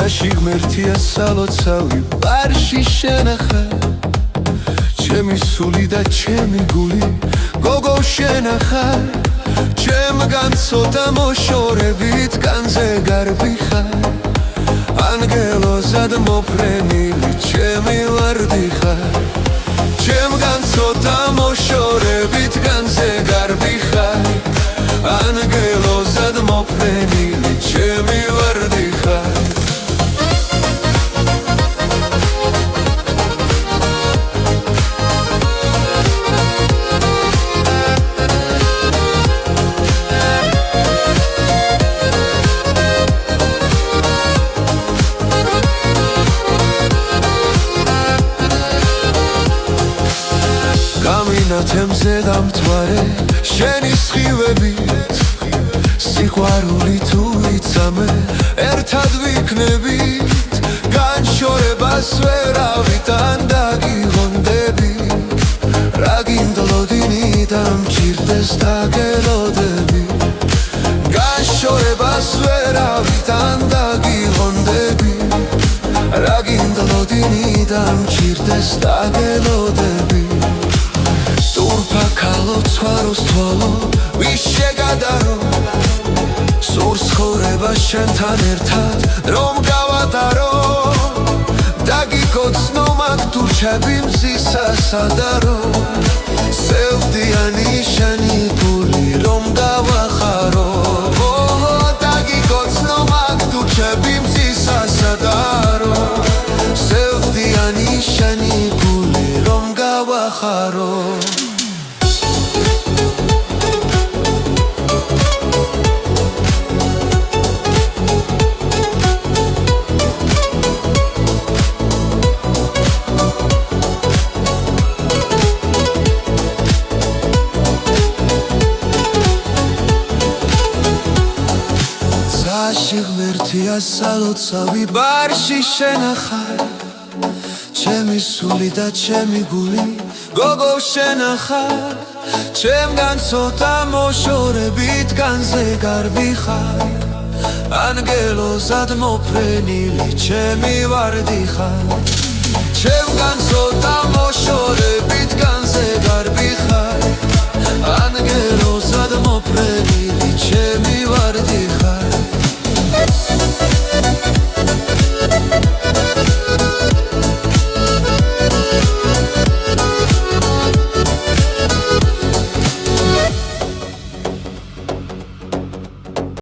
წაში ღმერთია სალოცავი ბარში შენახარ ჩემი სული და ჩემი გული გოგო შენახარ ჩემგან ცოტა მოშორებით განზე გარბი ხარ ანგელოზად მოფრენილი ჩემი ვარდი ხარ ჩემგან ცოტა მოშორებით განზე გარბი ხარ ანგელოზად მოფრენილი ჩემი ვარდი ხარ თემზე დამთვარე შენი სხივებით სიყვარული თუ იცამე ერთად ვიქნებით განშორებას ვერავიდან დაგიღონდები რა გინდლოდინი და მჭირდეს დაგელოდები განშორებას ვერავიდან დაგიღონდები რა გინდლოდინი და მჭირდეს დაგელოდები ქალო ცხვაროს თვალო ვის შეგადარო სურს ცხოვრება შენთან ერთად რომ გავატარო დაგიკოცნო მაგ თურჩები მზისა სადარო სევდიანი შენი გული რომ გავახარო დაგიკოცნო მაგ თურჩები მზისა სადარო სევდიანი შენი გული რომ გავახარო ღმერთია სალოცავი ბარში შენახარ ჩემი სული და ჩემი გული გოგო შენახარ ჩემგან ცოტა მოშორებით განზე გარბი ხარ ანგელოზად მოფრენილი ჩემი ვარდი ხარ ჩემგან ცოტა მოშორებით განზე გარბი ხარ ანგელოზად მოფრენილი ჩემი ვარდი